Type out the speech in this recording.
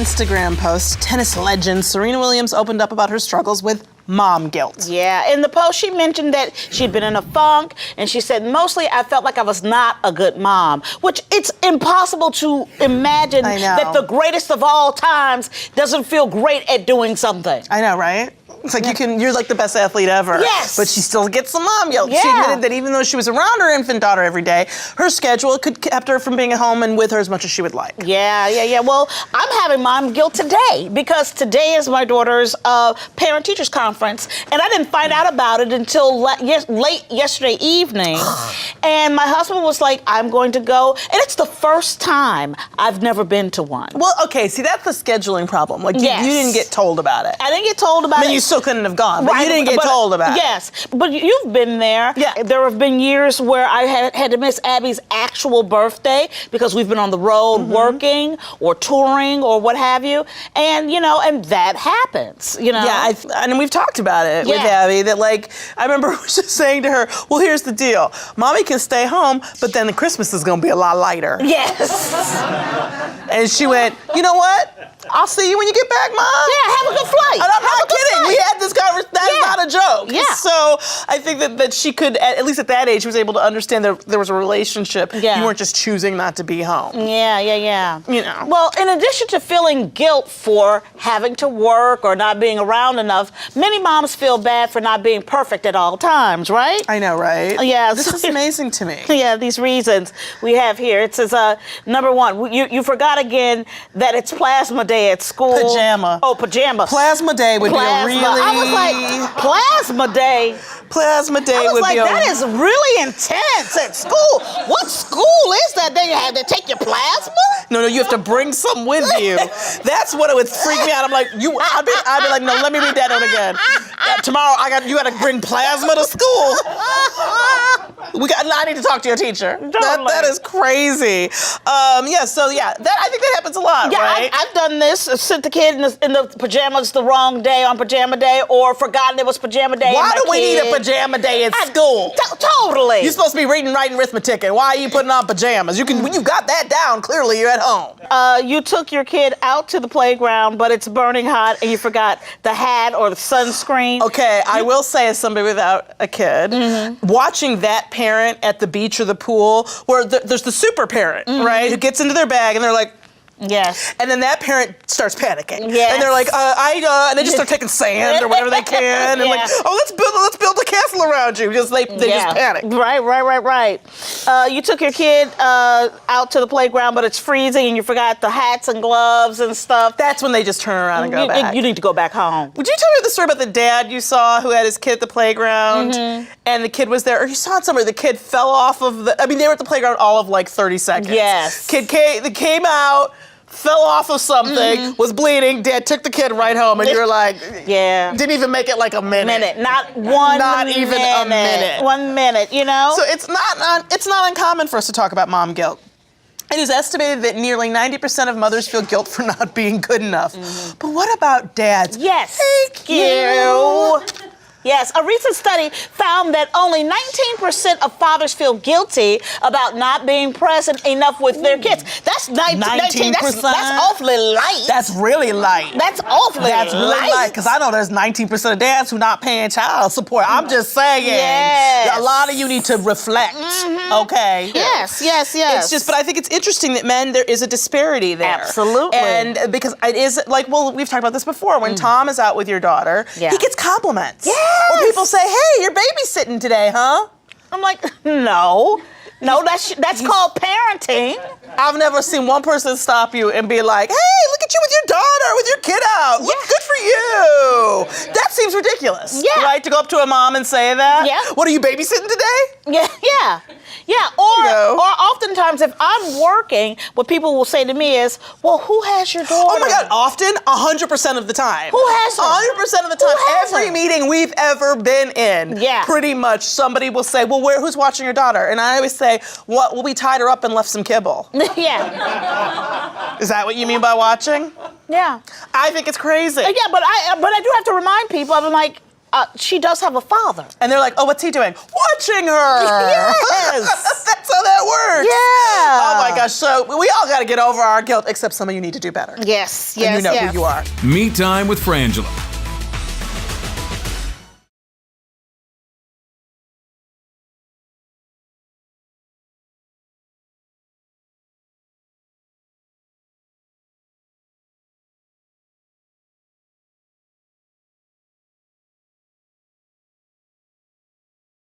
Instagram post, tennis legend Serena Williams opened up about her struggles with mom guilt. Yeah, in the post she mentioned that she'd been in a funk, and she said, mostly I felt like I was not a good mom, which it's impossible to imagine that the greatest of all times doesn't feel great at doing something. I know, right? It's like you're like the best athlete ever. Yes. But she still gets some mom guilt. Yeah. She admitted that even though she was around her infant daughter every day, her schedule could kept her from being at home and with her as much as she would like. Yeah. Well, I'm having mom guilt today because today is my daughter's parent-teachers conference, and I didn't find out about it until late yesterday evening. And my husband was like, I'm going to go, and it's the first time I've never been to one. Well, okay, see, that's the scheduling problem. Like, you didn't get told about it. I didn't get told about it. You still couldn't have gone, but you didn't get told about it. Yes, but you've been there. Yeah. There have been years where I had to miss Abby's actual birthday because we've been on the road working or touring or what have you. And, and that happens, Yeah, and we've talked about it with Abby, that, like, I remember just saying to her, well, here's the deal. Mommy can stay home, but then the Christmas is going to be a lot lighter. Yes. And she went, you know what? I'll see you when you get back, Mom. Yeah, have a good flight. And I'm not kidding. We had this conversation. That's not a joke. Yeah. So I think that she could, at least at that age, she was able to understand that there was a relationship. Yeah. You weren't just choosing not to be home. Yeah. Well, in addition to feeling guilt for having to work or not being around enough, many moms feel bad for not being perfect at all times, right? I know, right? Yeah. This is amazing to me. Yeah, these reasons we have here. It says, number one, you forgot again that it's plasma day at school. Pajama. Oh, pajama. Plasma day would be a really... I was like, plasma day? Plasma day I was would like, be that is really intense at school. What school is that? Then you have to take your plasma? No, you have to bring some with you. That's what it would freak me out. I'm like, I'd be like, no, let me read that note again. Tomorrow, you got to bring plasma to school. I need to talk to your teacher. Totally. That is crazy. I think that happens a lot, right? I've done this. Sent the kid in the pajamas the wrong day on pajama day, or forgotten it was pajama day. Why do we need a pajama day at school? Totally. You're supposed to be reading, writing, arithmetic, and why are you putting on pajamas? When you've got that down, clearly you're at home. You took your kid out to the playground, but it's burning hot, and you forgot the hat or the sunscreen. Okay, I will say, as somebody without a kid, watching that parent at the beach or the pool, where there's the super parent, right, who gets into their bag and they're like, yes. And then that parent starts panicking. Yes. And they're like, and they just start taking sand or whatever they can. And like, let's build a castle around you. Because they just panic. Right. You took your kid out to the playground, but it's freezing and you forgot the hats and gloves and stuff. That's when they just turn around and go back. You need to go back home. Would you tell me the story about the dad you saw who had his kid at the playground and the kid was there? Or you saw it somewhere, the kid fell off of they were at the playground all of like 30 seconds. Yes. Kid came out, fell off of something, was bleeding, dad took the kid right home, and you're like, didn't even make it like a minute. Not even a minute. 1 minute, So it's not uncommon for us to talk about mom guilt. It is estimated that nearly 90% of mothers feel guilt for not being good enough. But what about dads? Yes. Thank you. Yes, a recent study found that only 19% of fathers feel guilty about not being present enough with their kids. That's 19%. That's awfully light. That's really light. That's awfully light. That's really light, because I know there's 19% of dads who not paying child support. I'm just saying. Yes. A lot of you need to reflect, okay? Yes. It's just, but I think it's interesting that there is a disparity there. Absolutely. And because it is, like, we've talked about this before. When Tom is out with your daughter, he gets compliments. Yes. Or people say, hey, you're babysitting today, huh? I'm like, no, that's called parenting. I've never seen one person stop you and be like, hey, look at you with your daughter, with your kid out. Look, good for you. That seems ridiculous. Yeah. Right, to go up to a mom and say that? Yeah. What, are you babysitting today? Yeah, or oftentimes if I'm working, what people will say to me is, well, who has your daughter? Oh my God, often, 100% of the time. Who has her? 100% of the time. Every meeting we've ever been in, pretty much somebody will say, well, who's watching your daughter? And I always say, well, we tied her up and left some kibble. Yeah. Is that what you mean by watching? Yeah. I think it's crazy. Yeah, but I do have to remind people, I'm like, she does have a father. And they're like, oh, what's he doing? Watching her. Yes. That's how that works. Yeah. Oh my gosh. So we all got to get over our guilt, except some of you need to do better. Yes, And you know who you are. Me Time with Frangela.